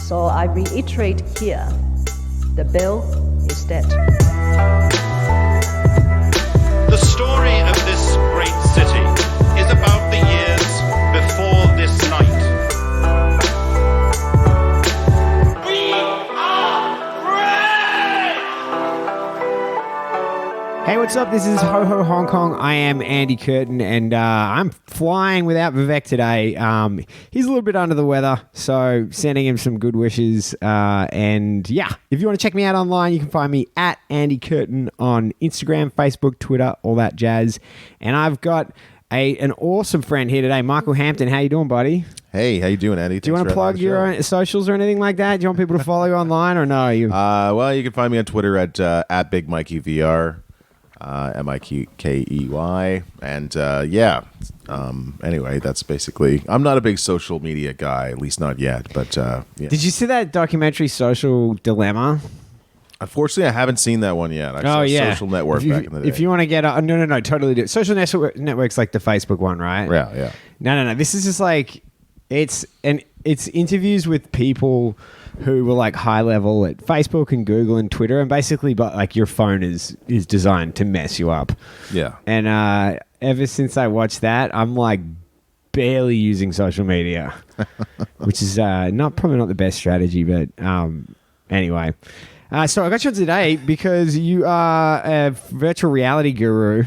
So I reiterate here, the bill is dead. The story of this great city is about the years before this night. We are free! Hey, what's up? This is Ho Ho Hong Kong. I am Andy Curtin, and I'm flying without Vivek today. He's a little bit under the weather, so sending him some good wishes. And yeah, if you want to check me out online, you can find me at Andy Curtin on Instagram, Facebook, Twitter, all that jazz. And I've got an awesome friend here today, Michael Hampden. How you doing, buddy? Hey, how you doing, Andy? Do you want to plug your own socials or anything like that? Do you want people to follow you online or no? Well, you can find me on Twitter at BigMikeyVR. MIKEY, and anyway, that's basically. I'm not a big social media guy, at least not yet. But yeah. Did you see that documentary, Social Dilemma? Unfortunately, I haven't seen that one yet. I saw Social Network back in the day. If you want to get no, totally do. Social Network's like the Facebook one, right? Yeah. No. This is just like it's interviews with people who were like high level at Facebook and Google and Twitter, and basically, but like your phone is designed to mess you up. Yeah. And ever since I watched that, I'm like barely using social media, which is probably not the best strategy. But anyway, so I got you on today because you are a virtual reality guru.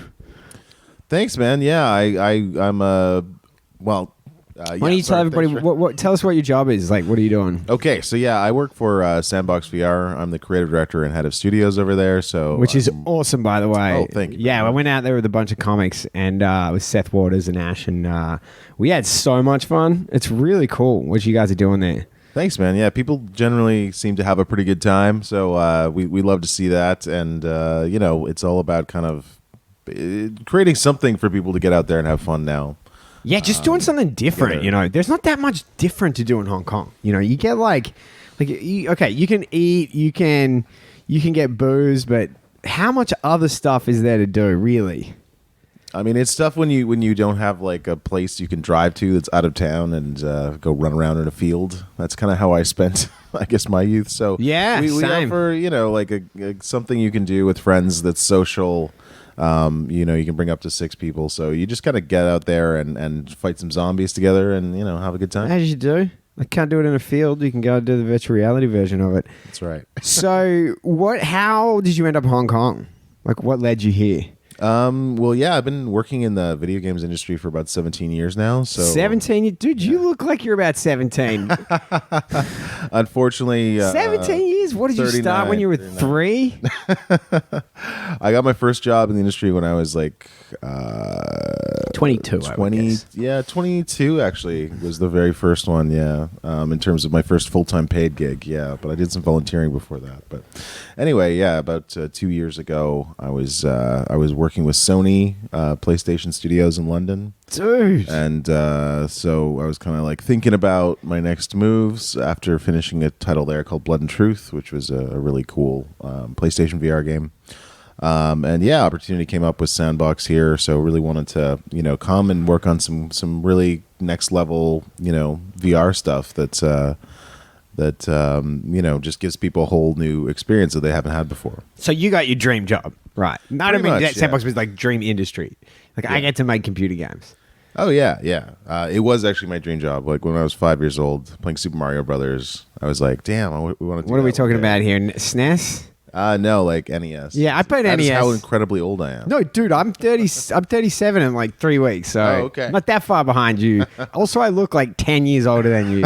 Thanks, man. Yeah, I'm well. Why don't you tell everybody tell us what your job is? Like, what are you doing? Okay, so yeah, I work for Sandbox VR. I'm the creative director and head of studios over there. Which is awesome, by the way. Oh, thank you. Yeah, I went out there with a bunch of comics and with Seth Waters and Ash, and we had so much fun. It's really cool what you guys are doing there. Thanks, man. Yeah, people generally seem to have a pretty good time, so we love to see that. And it's all about kind of creating something for people to get out there and have fun now. Yeah, just doing something different, There's not that much different to do in Hong Kong. You get you can eat, you can get booze, but how much other stuff is there to do, really? I mean, it's tough when you don't have like a place you can drive to that's out of town and go run around in a field. That's kind of how I spent, I guess, my youth. So yeah, we same. offer like a something you can do with friends that's social. You can bring up to 6 people, so you just kind of get out there and fight some zombies together and have a good time. As you do. I can't do it in a field. You can go and do the virtual reality version of it. That's right. So how did you end up in Hong Kong? Like, what led you here? Well, yeah, I've been working in the video games industry for about 17 years now. So 17? Dude, you look like you're about 17. Unfortunately, 17 years? What did you start when you were 3? I got my first job in the industry when I was like 22. 20, yeah, 22 actually was the very first one. Yeah, in terms of my first full-time paid gig. Yeah, but I did some volunteering before that. But anyway, yeah, about 2 years ago, I was working with Sony PlayStation Studios in London. Dude. And so I was kind of like thinking about my next moves after finishing a title there called Blood and Truth, which was a really cool PlayStation VR game. And yeah, opportunity came up with Sandbox here, so really wanted to come and work on some really next level VR stuff that just gives people a whole new experience that they haven't had before. So you got your dream job, right? I don't mean much, that Sandbox was like dream industry. Like, I get to make computer games. Oh yeah. It was actually my dream job. Like when I was 5 years old, playing Super Mario Brothers, I was like, "Damn, we want to." What are we talking about here? SNES? No, like NES. Yeah, I played NES. That's how incredibly old I am. No, dude, I'm 30. I'm 37 in like 3 weeks, so okay. I'm not that far behind you. Also, I look like 10 years older than you.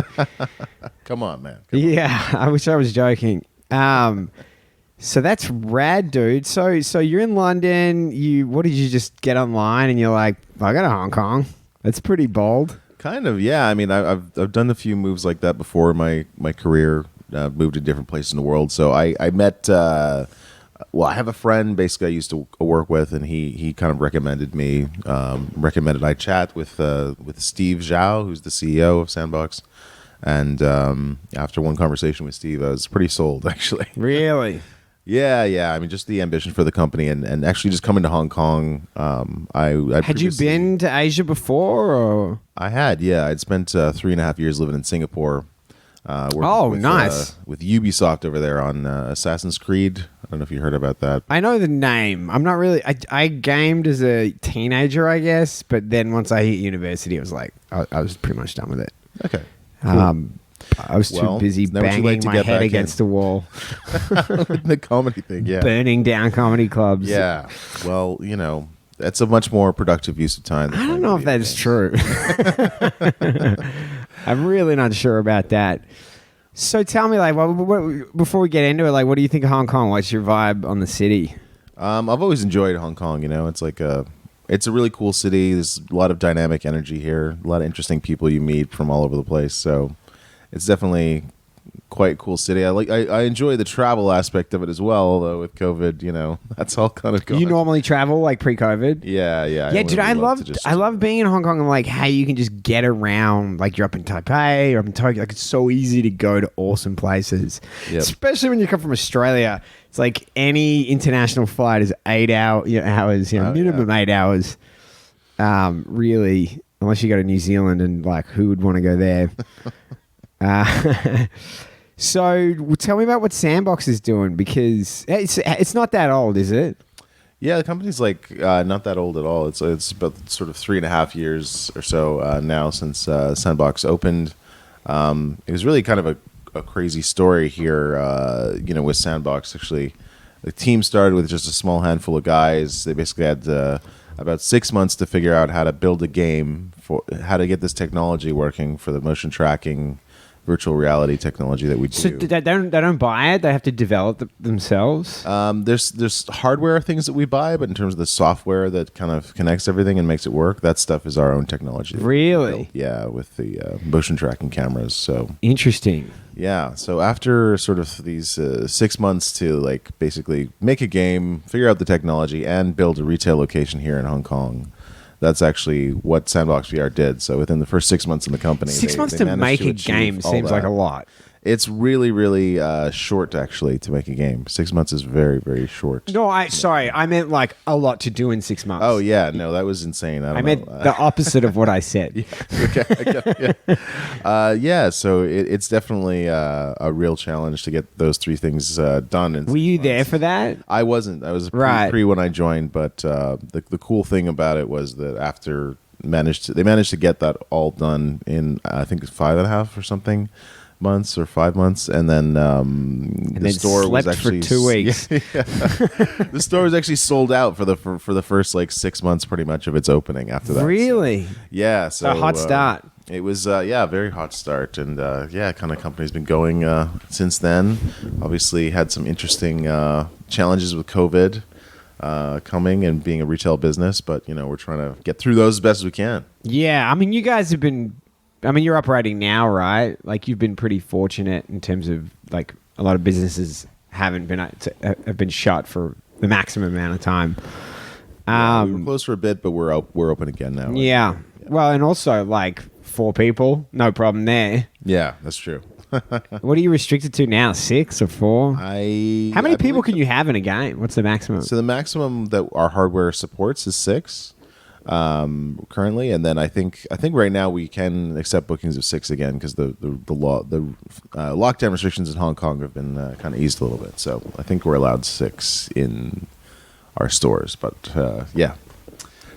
Come on, man. Yeah, I wish I was joking. So that's rad, dude. So you're in London. What did you just get online and you're like, I got to Hong Kong? That's pretty bold. Kind of, yeah. I mean, I've done a few moves like that before in my career. Moved to different places in the world. So I met. I have a friend basically I used to work with, and he kind of recommended me. Recommended I chat with Steve Zhao, who's the CEO of Sandbox. And after one conversation with Steve, I was pretty sold, actually. Really? Yeah. I mean, just the ambition for the company, and actually just coming to Hong Kong. Had you been to Asia before? Or? I had, yeah. I'd spent 3.5 years living in Singapore. Working nice. With Ubisoft over there on Assassin's Creed. I don't know if you heard about that. I know the name. I'm not really. I gamed as a teenager, I guess, but then once I hit university, it was like I was pretty much done with it. Okay. I was too busy banging my head against the wall, the comedy thing. Yeah, burning down comedy clubs. Yeah. Well, that's a much more productive use of time. I don't know if that is true. I'm really not sure about that. So tell me, like, before we get into it, like, what do you think of Hong Kong? What's your vibe on the city? I've always enjoyed Hong Kong. It's like it's a really cool city. There's a lot of dynamic energy here. A lot of interesting people you meet from all over the place. So it's definitely quite a cool city. I enjoy the travel aspect of it as well. Although with COVID, that's all kind of gone. You normally travel like pre-COVID? Yeah. Yeah, dude, I love being in Hong Kong and like how you can just get around. Like you're up in Taipei or up in Tokyo. Like it's so easy to go to awesome places. Yep. Especially when you come from Australia. It's like any international flight is 8 hours, minimum 8 hours. Really, unless you go to New Zealand and like who would want to go there? So tell me about what Sandbox is doing, because it's not that old, is it? Yeah, the company's like not that old at all. It's about sort of 3.5 years or so now since Sandbox opened. It was really kind of a crazy story here, with Sandbox. Actually, the team started with just a small handful of guys. They basically had about 6 months to figure out how to build a game, for how to get this technology working for the motion tracking virtual reality technology that we do. So they don't buy it? They have to develop themselves? There's hardware things that we buy, but in terms of the software that kind of connects everything and makes it work, that stuff is our own technology. Really? Yeah, with the motion tracking cameras. So interesting. Yeah. So after sort of these 6 months to like basically make a game, figure out the technology, and build a retail location here in Hong Kong. That's actually what Sandbox VR did. So within the first 6 months in the company, 6 months to make a game seems like a lot. It's really, really short, actually, to make a game. 6 months is very, very short. No, I meant like a lot to do in 6 months. Oh, yeah. No, that was insane. I meant the opposite of what I said. Yeah, so it's definitely a real challenge to get those three things done. In Were you there for that? I wasn't. I was pre when I joined, but the cool thing about it was that after they managed to get that all done in, I think it's 5.5 or something months or 5 months, and then the store was actually for 2 weeks. The store was actually sold out for the first like 6 months, pretty much, of its opening. After that, really, so, yeah, so a hot start. It was very hot start, and kind of company's been going since then. Obviously, had some interesting challenges with COVID coming and being a retail business, but we're trying to get through those as best as we can. Yeah, I mean, you guys have been. I mean, you're operating now, right? Like, you've been pretty fortunate in terms of, like, a lot of businesses have been shut for the maximum amount of time. We were closed for a bit, but we're open again now. Yeah. Well, and also, like, 4 people, no problem there. Yeah, that's true. What are you restricted to now? 6 or 4? How many people can you have in a game? What's the maximum? So the maximum that our hardware supports is 6. Currently, and then I think right now we can accept bookings of 6 again, because the lockdown restrictions in Hong Kong have been kind of eased a little bit. So I think we're allowed 6 in our stores. But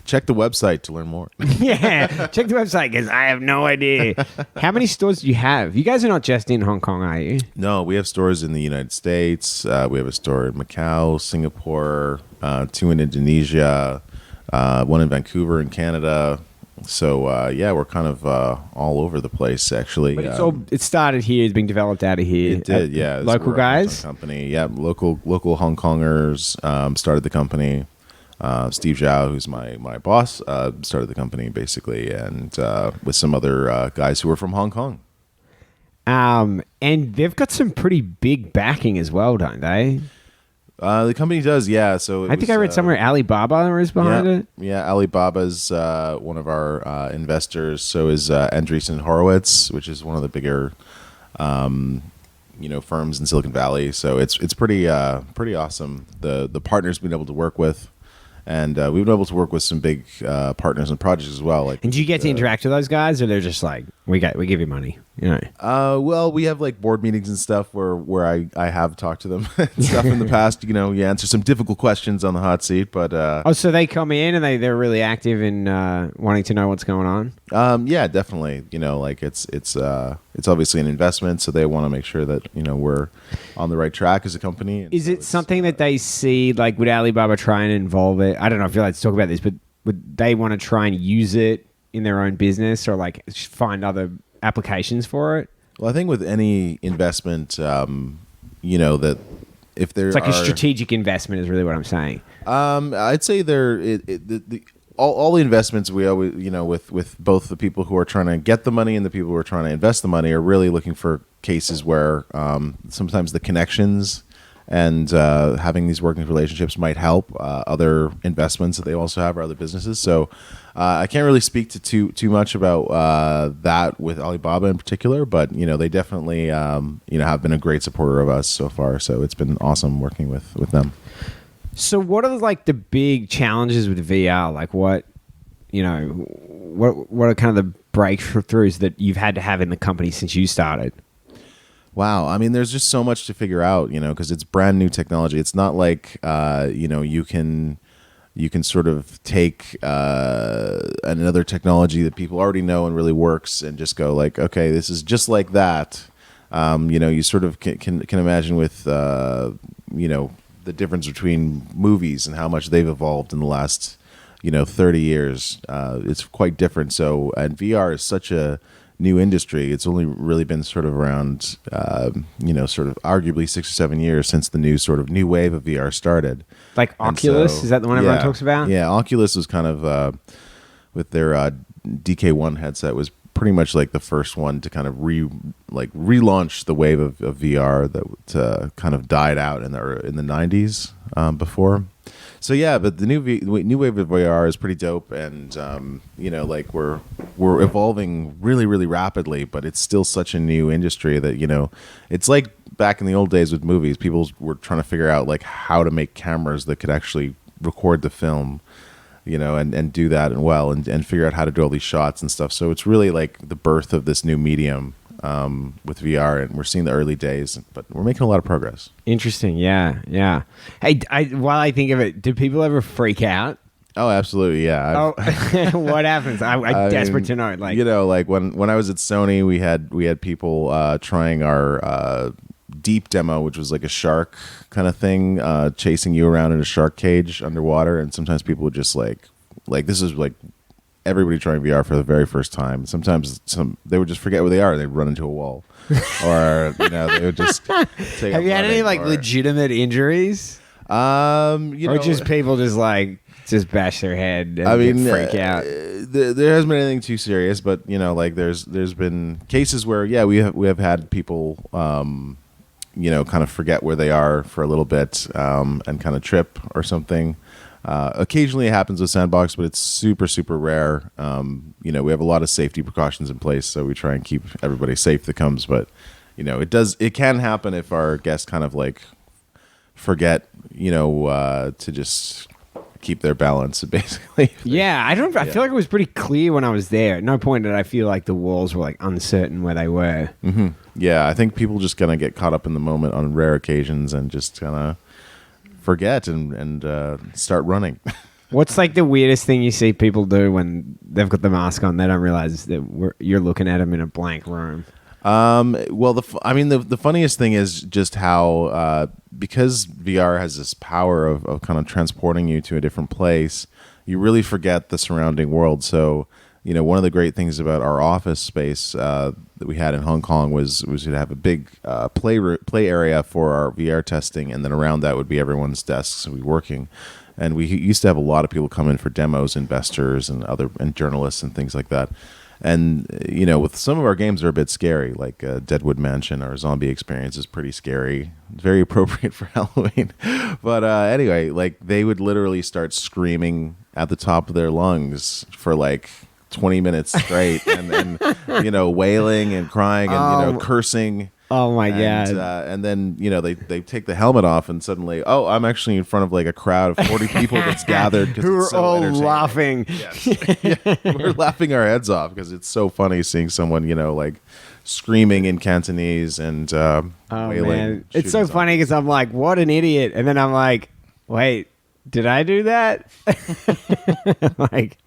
check the website to learn more. Yeah, check the website, because I have no idea. How many stores do you have? You guys are not just in Hong Kong, are you? No, we have stores in the United States. We have a store in Macau, Singapore, 2 in Indonesia. 1 in Vancouver in Canada. So we're kind of all over the place, actually. But it started here. It's being developed out of here. It did, yeah. Local guys? Company, yeah. Local Hong Kongers started the company. Steve Zhao, who's my boss, started the company basically, and with some other guys who were from Hong Kong. And they've got some pretty big backing as well, don't they? The company does, yeah. So I think I read somewhere Alibaba is behind it. Yeah, Alibaba's one of our investors. So is Andreessen Horowitz, which is one of the bigger, firms in Silicon Valley. So it's pretty awesome. The partners been able to work with, And we've been able to work with some big partners and projects as well. Like, And do you get to interact with those guys, or they're just like, we give you money, you know? Well, we have like board meetings and stuff where I have talked to them and stuff in the past. You know, you answer some difficult questions on the hot seat, but So they come in and they're really active in wanting to know what's going on. yeah, definitely. You know, like it's obviously an investment, so they want to make sure that, you know, we're on the right track as a company. And Is so it something that they see, like, would Alibaba try and involve it? I don't know if you're allowed to talk about this, but would they want to try and use it in their own business, or like find other applications for it? Well, I think with any investment, you know, that if there It's like are, a strategic investment is really what I'm saying. I'd say all the investments we always, you know, with both the people who are trying to get the money and the people who are trying to invest the money are really looking for cases where sometimes the connections and having these working relationships might help other investments that they also have or other businesses. So I can't really speak to too much about that with Alibaba in particular, but you know, they definitely you know, have been a great supporter of us so far. So it's been awesome working with them. So what are like the big challenges with VR? Like what, you know, what are kind of the breakthroughs that you've had to have in the company since you started? Wow. I mean, there's just so much to figure out, you know, because it's brand new technology. It's not like, you know, you can sort of take another technology that people already know and really works and just go like, okay, this is just like that. You know, you sort of can imagine with, you know, the difference between movies and how much they've evolved in the last, you know, 30 years. It's quite different. So, and VR is such a new industry. It's only really been sort of around, you know, sort of arguably 6 or 7 years since the new wave of VR started. Like Oculus, is that the one everyone talks about? Yeah, Oculus was kind of with their DK1 headset was pretty much like the first one to kind of relaunch the wave of VR that kind of died out in the 90s before. So yeah, but the new wave of VR is pretty dope, and you know, like we're evolving really, really rapidly, but it's still such a new industry that, you know, it's like back in the old days with movies, people were trying to figure out like how to make cameras that could actually record the film, you know, and do that and figure out how to do all these shots and stuff. So it's really like the birth of this new medium with VR, and we're seeing the early days, but we're making a lot of progress. Interesting. Yeah. Hey, while I think of it, do people ever freak out? Oh, absolutely. Yeah. What happens? I'm desperate to know. Like, you know, like when I was at Sony, we had people trying our deep demo, which was like a shark kind of thing, chasing you around in a shark cage underwater. And sometimes people would just like this is like everybody trying VR for the very first time. Sometimes they would just forget where they are. They'd run into a wall, or you know, they would just. Have you had any like legitimate injuries? You know, or just people just bash their head and freak out. There hasn't been anything too serious, but you know, like there's been cases where we have had people you know, kind of forget where they are for a little bit and kind of trip or something. Occasionally it happens with Sandbox, but it's super, super rare. You know, we have a lot of safety precautions in place, so we try and keep everybody safe that comes. But, you know, it can happen if our guests kind of like forget, you know, to just keep their balance, basically. Yeah, I feel like it was pretty clear when I was there. At no point did I feel like the walls were like uncertain where they were. Mm-hmm. Yeah, I think people just kind of get caught up in the moment on rare occasions and just kind of forget and start running. What's like the weirdest thing you see people do when they've got the mask on? They don't realize that you're looking at them in a blank room. Well, the funniest thing is just how because VR has this power of kind of transporting you to a different place, you really forget the surrounding world. So, you know, one of the great things about our office space that we had in Hong Kong was to have a big play area for our VR testing, and then around that would be everyone's desks and we working. And we used to have a lot of people come in for demos, investors and journalists and things like that. And, you know, with some of our games are a bit scary, like Deadwood Mansion or Zombie Experience is pretty scary. It's very appropriate for Halloween. But anyway, like they would literally start screaming at the top of their lungs for like 20 minutes straight and you know, wailing and crying and, you know, cursing. Oh my And, god! and then they take the helmet off, and suddenly, oh, I'm actually in front of like a crowd of 40 people that's gathered because Who it's are so all entertaining. laughing? Yeah, we're laughing our heads off because it's so funny seeing someone like screaming in Cantonese and Oh wailing. man, it's so shooting funny because I'm like, what an idiot, and then I'm like, wait, did I do that? Like,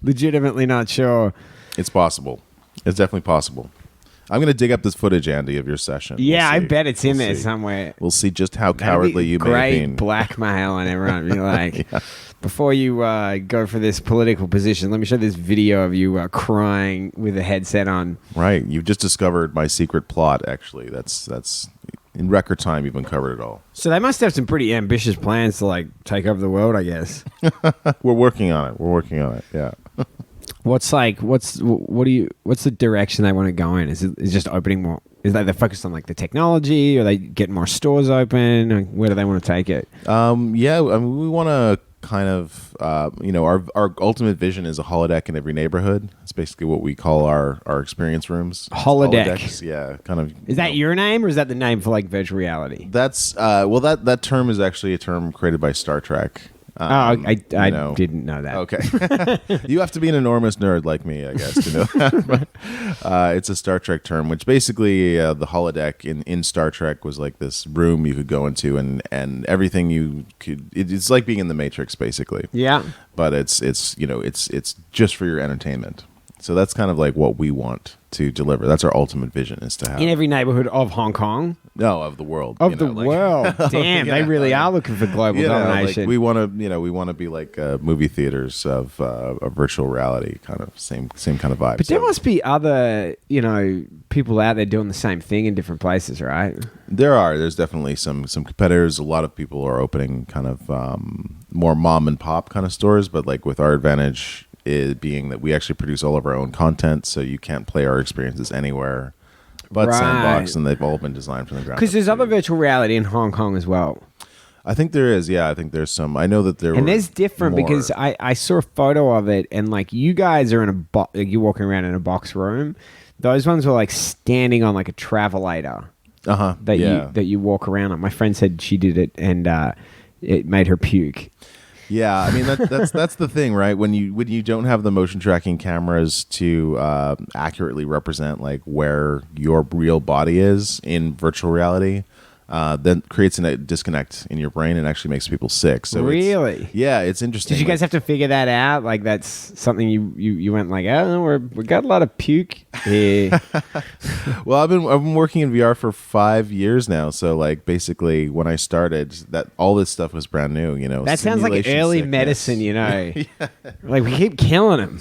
legitimately not sure. It's possible. It's definitely possible. I'm going to dig up this footage, Andy, of your session. Yeah, We'll I see. bet it's in We'll there see. somewhere. We'll see just how That'd be cowardly you may have great been. blackmail on everyone. Be like, before you go for this political position, let me show this video of you crying with a headset on. Right. You've just discovered my secret plot, actually. That's in record time you've uncovered it all. So they must have some pretty ambitious plans to like take over the world, I guess. We're working on it. Yeah. What's the direction they want to go in? Is it just opening more? Is that they're focused on like the technology, or they getting more stores open? Or where do they want to take it? Yeah, I mean, we want to kind of, our ultimate vision is a holodeck in every neighborhood. It's basically what we call our experience rooms. Holodeck. Holodecks, yeah, kind of. Is that your name, or is that the name for like virtual reality? That's that term is actually a term created by Star Trek. I didn't know that. Okay. You have to be an enormous nerd like me, I guess, to know that. But, it's a Star Trek term, which basically the holodeck in Star Trek was like this room you could go into, and everything you could. It's like being in the Matrix, basically. Yeah. But it's just for your entertainment. So that's kind of like what we want to deliver. That's our ultimate vision, is to have In every neighborhood of Hong Kong. of the world. Of the world. Damn, they really are looking for global domination. Like we want to be like movie theaters of virtual reality, kind of same kind of vibe. But there must be other, people out there doing the same thing in different places, right? There's definitely some competitors. A lot of people are opening kind of more mom and pop kind of stores, but like with our advantage, it being that we actually produce all of our own content, so you can't play our experiences anywhere but Right. Sandbox, and they've all been designed from the ground up. Because there's other too. virtual reality in Hong Kong as well. I think there is. Yeah, I think there's some. I know that there. And were there's different more. because I saw a photo of it, and like you guys are in a like you're walking around in a box room. Those ones were like standing on like a travelator that you walk around on. My friend said she did it, and it made her puke. Yeah, I mean that's the thing, right? When you don't have the motion tracking cameras to accurately represent like where your real body is in virtual reality, then creates a disconnect in your brain and actually makes people sick. So Really? it's interesting. Did you guys have to figure that out? Like that's something you went like, oh, we got a lot of puke here. Well, I've been working in VR for 5 years now. So like basically when I started, that all this stuff was brand new. That sounds like Simulation early sickness. medicine, Like we keep killing them.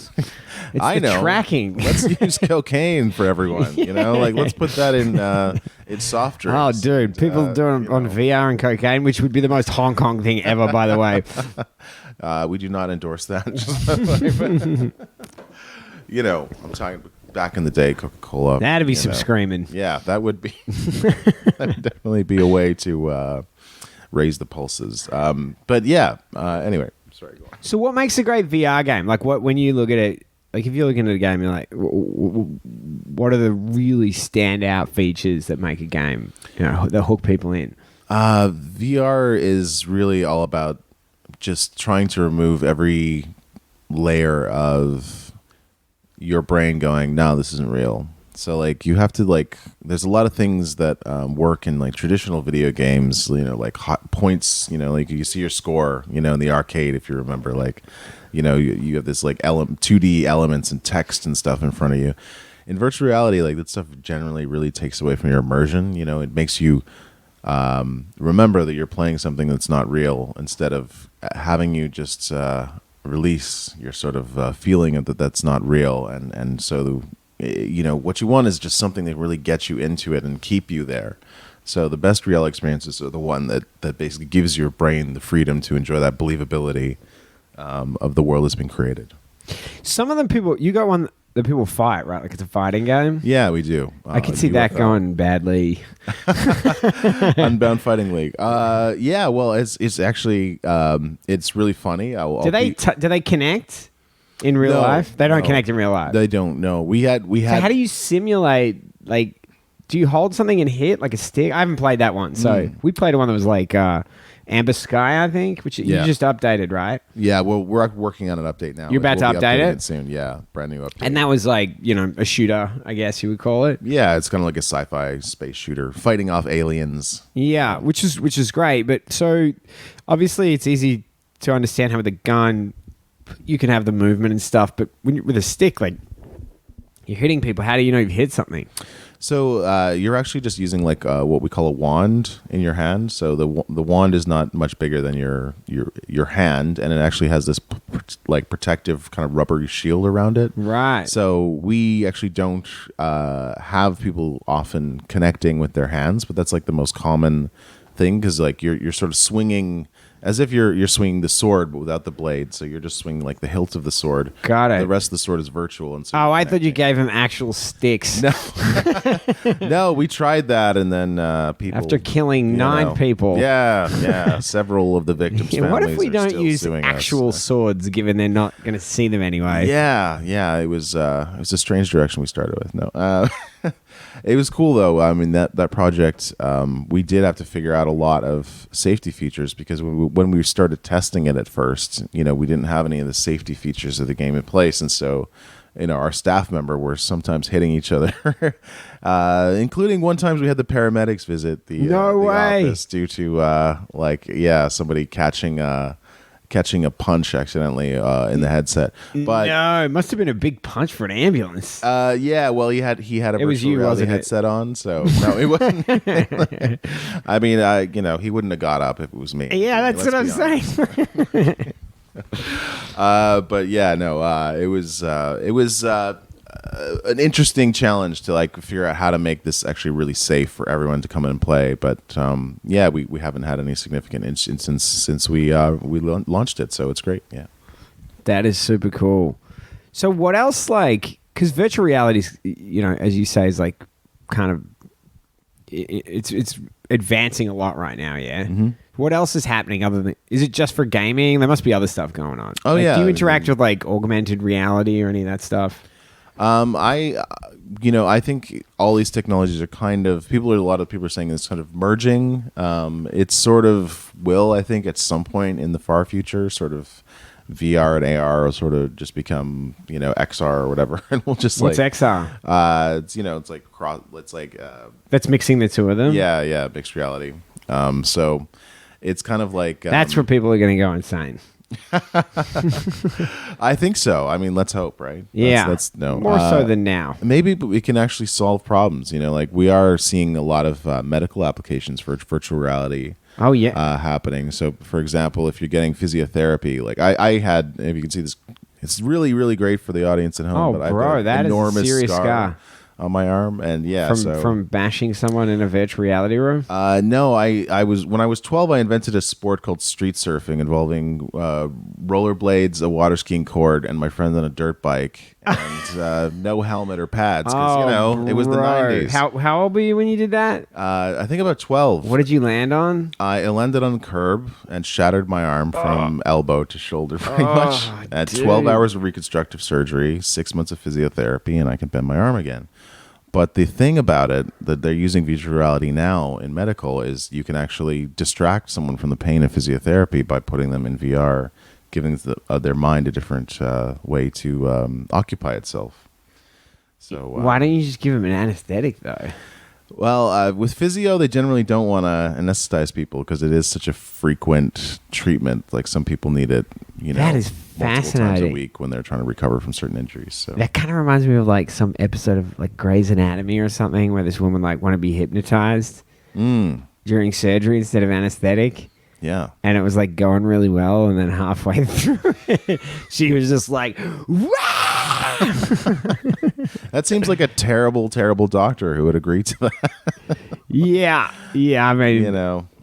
It's I the know. tracking. Let's use cocaine for everyone. Like let's put that in soft drinks. Oh, dude, people doing it on VR and cocaine, which would be the most Hong Kong thing ever, by the way. We do not endorse that. I'm talking back in the day, Coca-Cola. That'd be some screaming. Yeah, that would be. That would definitely be a way to raise the pulses. But yeah. Anyway, sorry. Go on. So, what makes a great VR game? Like, when you look at it, like if you're looking at a game, you're like, what are the really standout features that make a game, that hook people in? VR is really all about just trying to remove every layer of your brain going, no, this isn't real. So like you have to there's a lot of things that work in like traditional video games, like hot points, like you see your score, in the arcade, if you remember, like, you have this like 2D elements and text and stuff in front of you. In virtual reality, like that stuff generally really takes away from your immersion. It makes you remember that you're playing something that's not real, instead of having you just release your sort of feeling of that's not real. And so, what you want is just something that really gets you into it and keep you there. So the best real experiences are the one that basically gives your brain the freedom to enjoy that believability of the world that's been created. Some of them you got one that people fight, right? Like it's a fighting game. Yeah, we do. I can see that going badly. Unbound Fighting League. Yeah, well, it's actually it's really funny. Do they connect in real life? They don't connect in real life. They don't. No, we had. So how do you simulate like do you hold something and hit like a stick? I haven't played that one. So we played one that was like Amber Sky, I think, which you just updated, right? Yeah, well, we're working on an update now. You're about We'll to be update updating it? soon. Yeah, brand new update. And that was like, a shooter, I guess you would call it. Yeah, it's kind of like a sci-fi space shooter fighting off aliens. Yeah, which is great. But so obviously it's easy to understand how with a gun you can have the movement and stuff, but when you're with a stick, like you're hitting people, how do you know you've hit something? So you're actually just using like what we call a wand in your hand. So the wand is not much bigger than your hand, and it actually has this like protective kind of rubbery shield around it. Right. So we actually don't have people often connecting with their hands, but that's like the most common thing because like you're sort of swinging as if you're swinging the sword but without the blade. So you're just swinging like the hilt of the sword. Got it. The rest of the sword is virtual. And so I thought you gave him actual sticks. No. No, we tried that, and then people After killing 9 people. Yeah, several of the victims' Yeah, what if families we are don't still use suing actual us. swords, given they're not going to see them anyway? Yeah, it was a strange direction we started with. No, it was cool though. I mean that project, we did have to figure out a lot of safety features because when we started testing it at first, we didn't have any of the safety features of the game in place, and so our staff member were sometimes hitting each other, including one time we had the paramedics visit the office due to somebody catching a punch accidentally in the headset. But no, it must have been a big punch for an ambulance. yeah, well, he had a virtual reality wasn't it? headset on, so no, it wasn't. I mean, he wouldn't have got up if it was me. Yeah, that's what I'm saying. But yeah, no, it was an interesting challenge to like figure out how to make this actually really safe for everyone to come in and play. But yeah, we haven't had any significant incidents since we launched it, so it's great. Yeah, that is super cool. So what else, like, because virtual reality, as you say, is like kind of it's advancing a lot right now. Yeah. Mm-hmm. What else is happening other than? Is it just for gaming? There must be other stuff going on. Oh, like, yeah. Do you interact with like augmented reality or any of that stuff? I think all these technologies are kind of a lot of people are saying it's kind of merging. It sort of will, I think, at some point in the far future, sort of VR and AR will sort of just become, XR or whatever, and we'll just What's like XR? it's like cross. It's like That's mixing the two of them. yeah, mixed reality. So it's kind of like That's where people are going to go insane. I think so. I mean, let's hope, right? Yeah, that's no more so than now. Maybe, but we can actually solve problems. Like we are seeing a lot of medical applications for virtual reality. Oh yeah, happening. So, for example, if you're getting physiotherapy, like I had, if you can see this, it's really, really great for the audience at home. Oh, but I've bro, got that is a enormous serious scar on my arm, and yeah, from bashing someone in a virtual reality room. No, I was when I was 12, I invented a sport called street surfing involving rollerblades, a water skiing cord, and my friend on a dirt bike, and no helmet or pads because it was the 90s. How old were you when you did that? I think about 12. What did you land on? I landed on the curb and shattered my arm from elbow to shoulder pretty much. At 12 hours of reconstructive surgery, 6 months of physiotherapy, and I can bend my arm again. But the thing about it that they're using virtual reality now in medical is you can actually distract someone from the pain of physiotherapy by putting them in VR, giving their mind a different way to occupy itself. So why don't you just give them an anesthetic though? Well, with physio, they generally don't want to anesthetize people because it is such a frequent treatment. Like some people need it, that is multiple times a fascinating. week when they're trying to recover from certain injuries. So That kind of reminds me of like some episode of like Grey's Anatomy or something where this woman like want to be hypnotized during surgery instead of anesthetic. Yeah. And it was like going really well, and then halfway through it, she was just like, "Wah!" That seems like a terrible, terrible doctor who would agree to that. Yeah. I mean,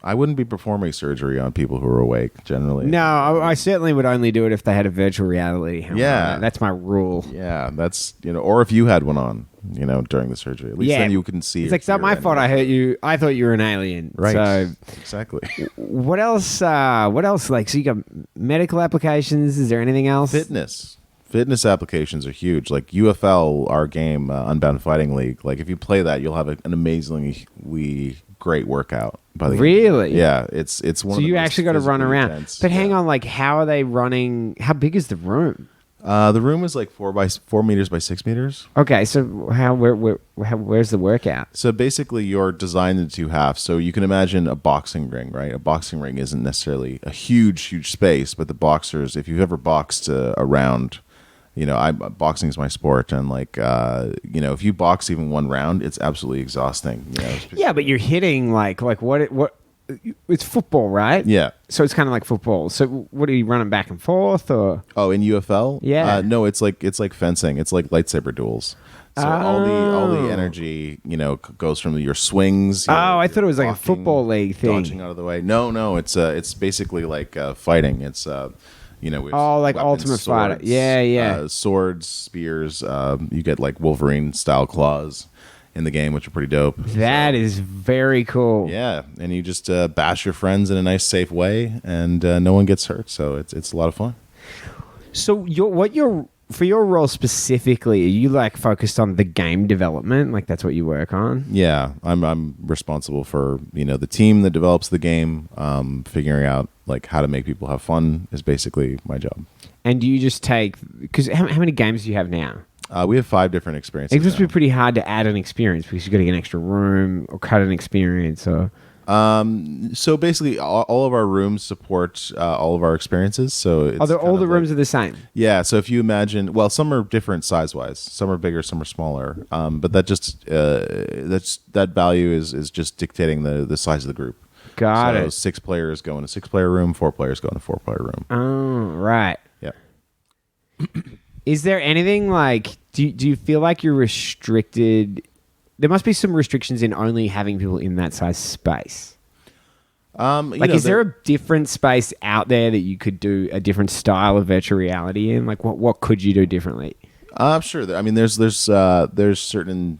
I wouldn't be performing surgery on people who are awake generally. no, I certainly would only do it if they had a virtual reality helmet. Yeah. That's my rule. Yeah, that's, or if you had one on, during the surgery. At least then you can see. It's like, it's not my fault I hurt you. I thought you were an alien. Right. So Exactly. what else? Like, so you got medical applications. Is there anything else? Fitness. fitness applications are huge. Like UFL, our game, Unbound Fighting League. Like if you play that, you'll have an amazingly great workout. By the Really? Yeah, it's one. So of the you most actually got to run physically around. intense. But hang Yeah. on, like how are they running? How big is the room? The room is like 4 meters by 6 meters. Okay, so where's the workout? So basically, you're designed in two halves. So you can imagine a boxing ring, right? A boxing ring isn't necessarily a huge space, but the boxers, if you've ever boxed around, boxing is my sport, and like, if you box even one round, it's absolutely exhausting. Yeah, but you're hitting like what? It's football, right? Yeah. So it's kind of like football. So what are you running back and forth, or? Oh, in UFL? Yeah. No, it's like fencing. It's like lightsaber duels. So all the energy, goes from your swings. I thought it was like a blocking, football league thing. Dodging out of the way. No, it's basically like fighting. It's we have like weapons, Ultimate Fighter. Yeah. Swords, spears. You get like Wolverine style claws in the game, which are pretty dope. That is very cool. Yeah, and you just bash your friends in a nice, safe way, and no one gets hurt. So it's a lot of fun. So for your role specifically, are you like focused on the game development? Like that's what you work on? Yeah, I'm responsible for the team that develops the game. Figuring out like how to make people have fun is basically my job. And do you just take because how many games do you have now? We have 5 different experiences. It must be now. pretty hard to add an experience because you got to get an extra room or cut an experience or. So basically, all of our rooms support all of our experiences. So it's All the rooms are the same. Yeah. So if you imagine, well, some are different size wise. Some are bigger, some are smaller. But that just that value is just dictating the size of the group. Got so it. 6 players go in a 6-player room. 4 players go in a 4-player room. Oh, right. Yeah. Is there anything like do you feel like you're restricted? There must be some restrictions in only having people in that size space. Is there a different space out there that you could do a different style of virtual reality in? Like, what could you do differently? Sure. I mean, there's certain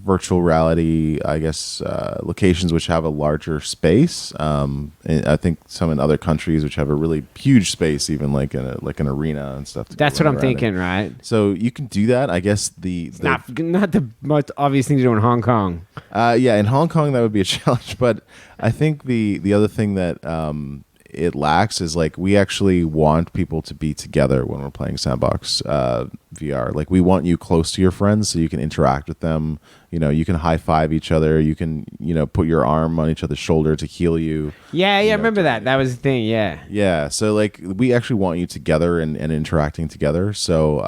virtual reality, I guess, locations which have a larger space. And I think some in other countries which have a really huge space, even like an arena and stuff. That's what I'm thinking, right? So you can do that. I guess Not the most obvious thing to do in Hong Kong. In Hong Kong that would be a challenge, but I think the other thing that it lacks is like we actually want people to be together when we're playing Sandbox VR. Like we want you close to your friends so you can interact with them. You can high five each other. You can put your arm on each other's shoulder to heal you. Yeah, I remember that. That was the thing. Yeah. Yeah. So like we actually want you together and interacting together. So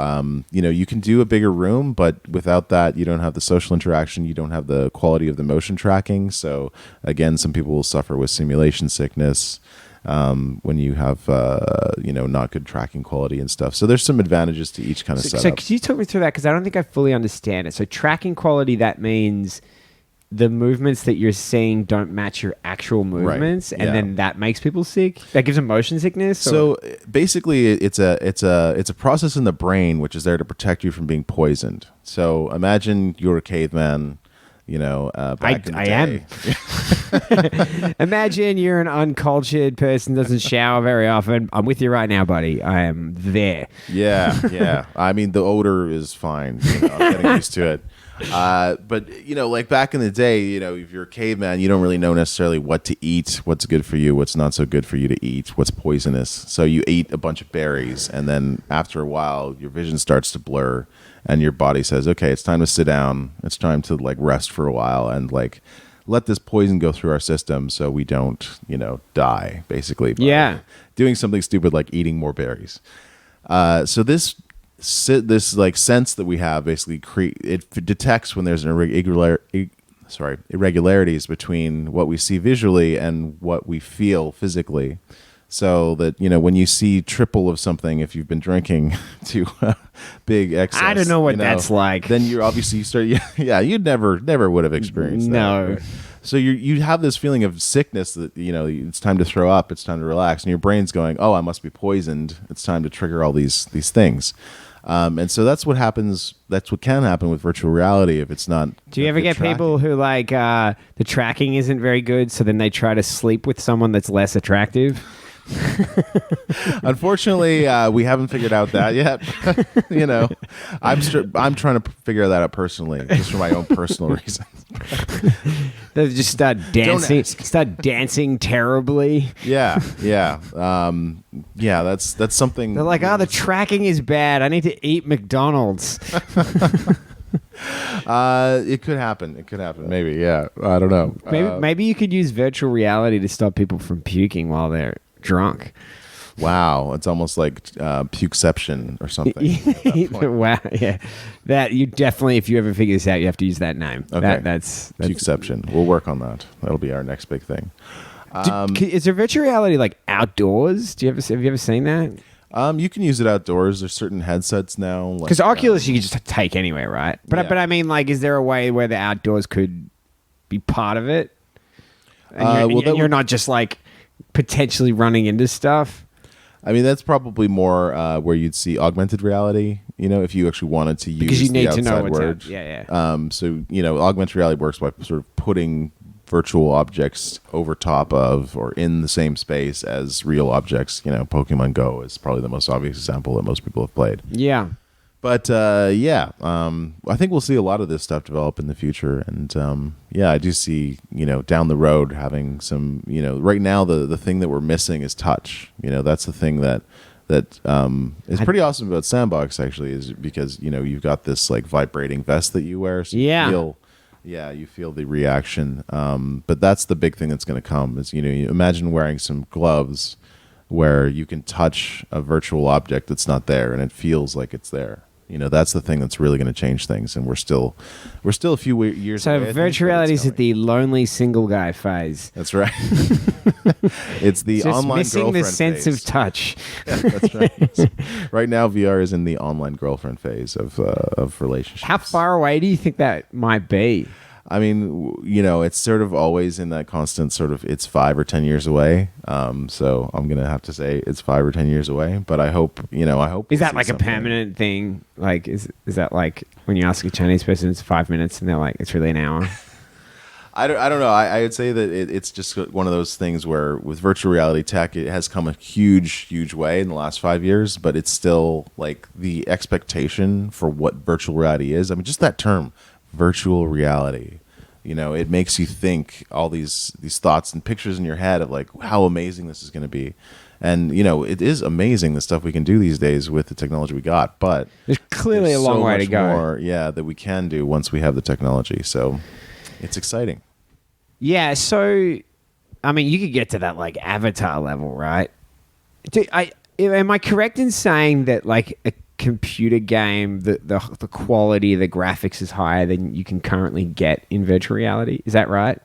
you can do a bigger room, but without that, you don't have the social interaction. You don't have the quality of the motion tracking. So again, some people will suffer with simulation sickness. When you have not good tracking quality and stuff. So there's some advantages to each kind of setup. So could you talk me through that? Because I don't think I fully understand it. So tracking quality, that means the movements that you're seeing don't match your actual movements, and then that makes people sick? That gives them motion sickness? So basically it's a process in the brain which is there to protect you from being poisoned. So imagine you're a caveman. Back in the day. am. Imagine you're an uncultured person, doesn't shower very often. I'm with you right now, buddy. I am there. Yeah. I mean, the odor is fine. I'm getting used to it. But like back in the day, if you're a caveman, you don't really know necessarily what to eat, what's good for you, what's not so good for you to eat, what's poisonous. So you eat a bunch of berries, and then after a while, your vision starts to blur. And your body says, okay, it's time to sit down. It's time to like rest for a while and like let this poison go through our system so we don't, die basically. By doing something stupid like eating more berries. So this like sense that we have basically it detects when there's an irregularities between what we see visually and what we feel physically. So that, when you see triple of something, if you've been drinking to big excess. I don't know what that's like. Then you're obviously, you start, you'd never would have experienced that. No. So you have this feeling of sickness that, it's time to throw up, it's time to relax. And your brain's going, oh, I must be poisoned. It's time to trigger all these things. And so that's what happens. That's what can happen with virtual reality if it's not. Do you ever get people who like the tracking isn't very good, so then they try to sleep with someone that's less attractive? Unfortunately, we haven't figured out that yet. I'm trying to figure that out personally, just for my own personal reasons. They just start dancing terribly. Yeah. That's something. They're like, the tracking is bad. I need to eat McDonald's. It could happen. Maybe. Yeah. I don't know. Maybe you could use virtual reality to stop people from puking while they're drunk. Wow, it's almost like pukeception or something. Wow, yeah. That you definitely, if you ever figure this out, you have to use that name. Okay, that's pukeception. We'll work on that. That'll be our next big thing. Is there virtual reality like outdoors? Have you ever seen that? You can use it outdoors. There's certain headsets now. Because Oculus you can just take anywhere, right? But I mean, like, is there a way where the outdoors could be part of it? And you're not just like potentially running into stuff. I mean, that's probably more where you'd see augmented reality. If you actually wanted to use because you need to know what's word. Yeah. So augmented reality works by sort of putting virtual objects over top of or in the same space as real objects. Pokemon Go is probably the most obvious example that most people have played. Yeah. But I think we'll see a lot of this stuff develop in the future, and I do see down the road having some right now the thing that we're missing is touch. That's the thing that is pretty awesome about Sandbox actually, is because you've got this like vibrating vest that you wear, so you feel the reaction. But that's the big thing that's going to come is you imagine wearing some gloves where you can touch a virtual object that's not there and it feels like it's there. That's the thing that's really going to change things, and we're still a few years away. So virtual reality is at the lonely single guy phase. That's right. It's the just online missing girlfriend the sense phase. of touch. Yeah, that's right. Right now, VR is in the online girlfriend phase of relationships. How far away do you think that might be? I mean, it's sort of always in that constant sort of it's 5 or 10 years away. So I'm going to have to say it's 5 or 10 years away. But I hope. Is that like a permanent thing? Like, is that like when you ask a Chinese person, it's 5 minutes, and they're like, it's really an hour? I don't know. I would say that it's just one of those things where with virtual reality tech, it has come a huge way in the last 5 years, but it's still like the expectation for what virtual reality is. I mean, just that term. Virtual reality, it makes you think all these thoughts and pictures in your head of like how amazing this is going to be, and it is amazing the stuff we can do these days with the technology we got. But there's clearly a long way to go. More, that we can do once we have the technology. So it's exciting. Yeah. So, I mean, you could get to that like avatar level, right? Am I correct in saying that like a computer game, the quality of the graphics is higher than you can currently get in virtual reality? Is that right?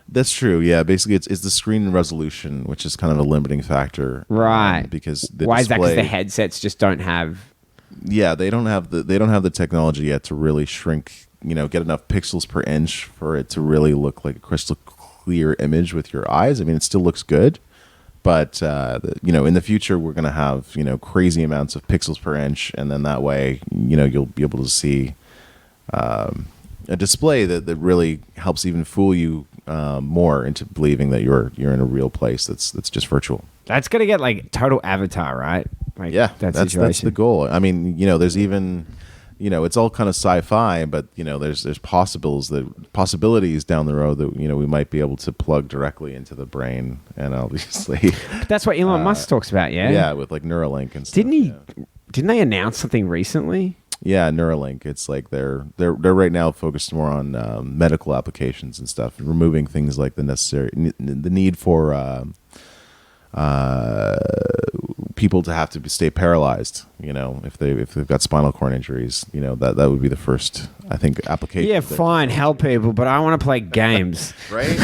That's true. Yeah, basically it's the screen resolution, which is kind of a limiting factor, right? Because why is that? Because the headsets just don't have. Yeah, they don't have the technology yet to really shrink. Get enough pixels per inch for it to really look like a crystal clear image with your eyes. I mean, it still looks good. But in the future, we're going to have crazy amounts of pixels per inch, and then that way, you'll be able to see a display that really helps even fool you more into believing that you're in a real place that's just virtual. That's going to get like total avatar, right? Like, yeah, that's the goal. I mean, there's even. It's all kind of sci-fi, but there's possibilities down the road that we might be able to plug directly into the brain, and obviously that's what Elon Musk talks about, yeah, with like Neuralink and stuff. Didn't they announce something recently? Yeah, Neuralink. It's like they're right now focused more on medical applications and stuff, and removing things like the need for people to have to stay paralyzed, if they've got spinal cord injuries, that would be the first, I think, application. Yeah, fine, help people, but I want to play games. Right?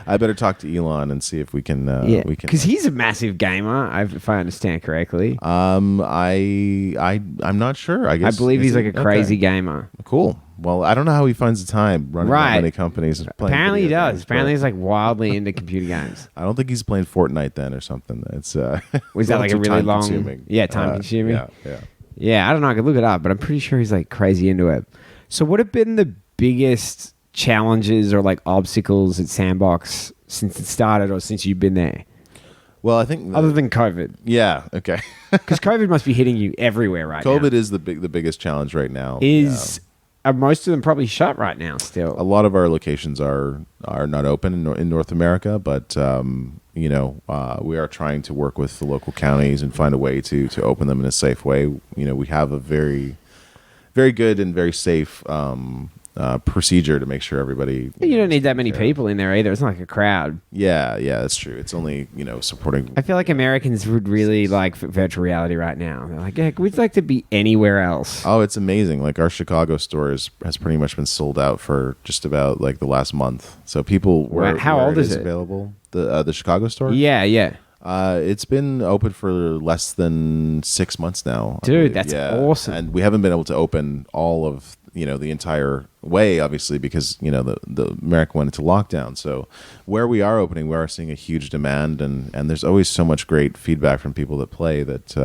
I better talk to Elon and see if we can. Because he's a massive gamer, if I understand correctly. I'm not sure. I guess I believe he's like a crazy gamer. Cool. Well, I don't know how he finds the time running that many companies. Apparently he does. Apparently he's like wildly into computer games. I don't think he's playing Fortnite then or something. It's was that like a really long? Consuming. Yeah, time consuming. Yeah. Yeah, I don't know. I could look it up, but I'm pretty sure he's like crazy into it. So, what have been the biggest challenges or like obstacles at Sandbox since it started or since you've been there? Well, I think Other than COVID. yeah, okay. Because COVID must be hitting you everywhere right now. COVID is the biggest challenge right now. Are most of them probably shut right now still? A lot of our locations are not open in North America, but we are trying to work with the local counties and find a way to open them in a safe way. We have a very, very good and very safe procedure to make sure everybody. You don't need that many people in there either. It's not like a crowd. Yeah, that's true. It's only supporting. I feel like Americans would really like virtual reality right now. They're like, yeah, we'd like to be anywhere else. Oh, it's amazing! Like our Chicago store has pretty much been sold out for just about like the last month. So people How old is it? Available the Chicago store? Yeah. It's been open for less than 6 months now. Dude, that's awesome. And we haven't been able to open all of the entire way, obviously, because the America went into lockdown. So where we are opening, we are seeing a huge demand, and there's always so much great feedback from people that play that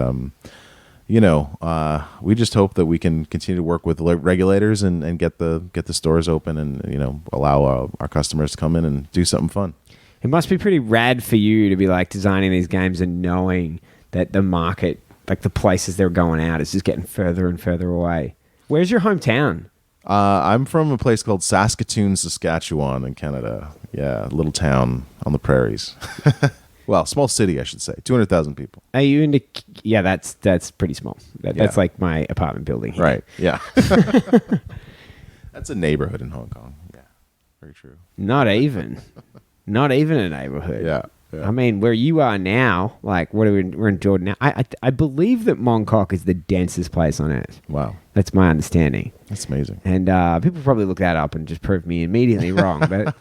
we just hope that we can continue to work with the regulators and get the stores open and allow our customers to come in and do something fun. It must be pretty rad for you to be like designing these games and knowing that the market, like the places they're going out, is just getting further and further away. Where's your hometown? I'm from a place called Saskatoon, Saskatchewan in Canada. Yeah, a little town on the prairies. Well, small city, I should say. 200,000 people. Are you into... Yeah, that's pretty small. That's like my apartment building here. Right, yeah. That's a neighborhood in Hong Kong. Yeah, very true. Not even a neighborhood. Yeah. I mean, where you are now, like we're in Jordan now. I believe that Mongkok is the densest place on earth. Wow, that's my understanding. That's amazing. And people probably look that up and just prove me immediately wrong. But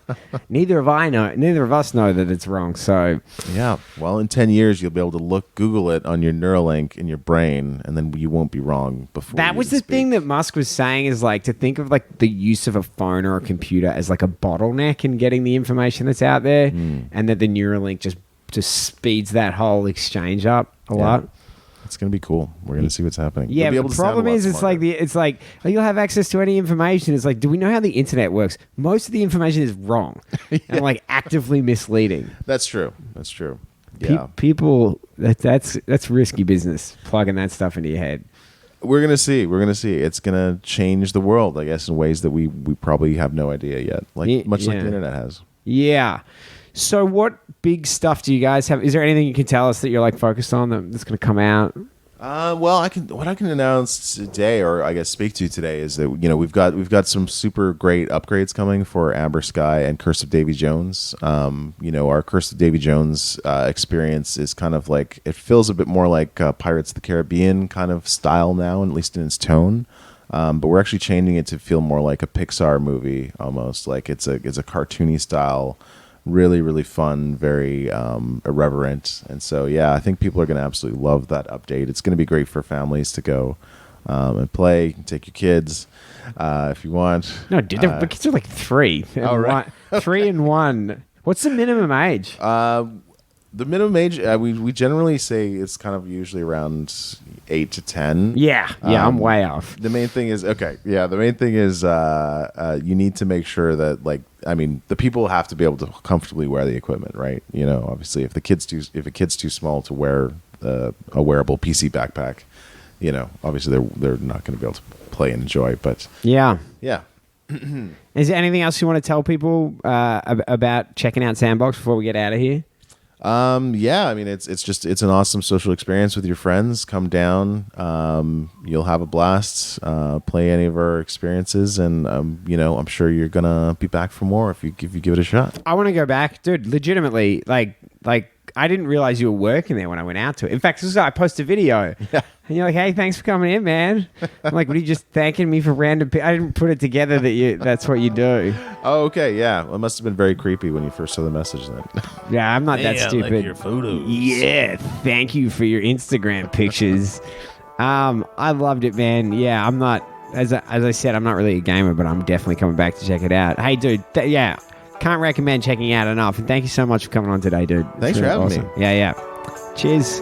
neither of us know that it's wrong. So yeah, well, in 10 years you'll be able to Google it on your Neuralink in your brain, and then you won't be wrong before. That was the thing that Musk was saying, is like to think of like the use of a phone or a computer as like a bottleneck in getting the information that's out there, and that the Neuralink just speeds that whole exchange up a lot. It's going to be cool. We're going to see what's happening. Yeah, but the problem is it's like you'll have access to any information. It's like, do we know how the internet works? Most of the information is wrong and like actively misleading. That's true. Yeah. People, that's risky business, plugging that stuff into your head. We're going to see. It's going to change the world, I guess, in ways that we probably have no idea yet. Much like the internet has. Yeah. So what big stuff do you guys have? Is there anything you can tell us that you're like focused on that's going to come out? Well, what I can announce today, or I guess speak to today, is that we've got some super great upgrades coming for Amber Sky and Curse of Davy Jones. Our Curse of Davy Jones experience is kind of like, it feels a bit more like Pirates of the Caribbean kind of style now, at least in its tone. But we're actually changing it to feel more like a Pixar movie, almost like it's a cartoony style. Really, really fun, very irreverent. And so, yeah, I think people are going to absolutely love that update. It's going to be great for families to go and play. You can take your kids if you want. No, dude, the kids are like 3. Oh, right. 3 and 1. What's the minimum age? The minimum age, we generally say it's kind of usually around 8 to 10. Yeah, I'm way off. The main thing is, you need to make sure that, the people have to be able to comfortably wear the equipment, right? Obviously, if a kid's too small to wear a wearable PC backpack, obviously they're not going to be able to play and enjoy. But yeah. Is there anything else you want to tell people about checking out Sandbox before we get out of here? It's an awesome social experience with your friends. Come down, you'll have a blast. Play any of our experiences, and I'm sure you're gonna be back for more if you give it a shot. I want to go back, dude. Legitimately, like I didn't realize you were working there when I went out to it. In fact, I posted a video. Yeah. And you're like, hey, thanks for coming in, man. I'm like, what are you just thanking me for random... I didn't put it together that's what you do. Oh, okay, yeah. Well, it must have been very creepy when you first saw the message then. Yeah, I'm not that stupid. I like your photos. Yeah, thank you for your Instagram pictures. I loved it, man. Yeah, I'm not... As I said, I'm not really a gamer, but I'm definitely coming back to check it out. Hey, dude, can't recommend checking out enough. And thank you so much for coming on today, dude. Thanks for having me. Yeah. Cheers.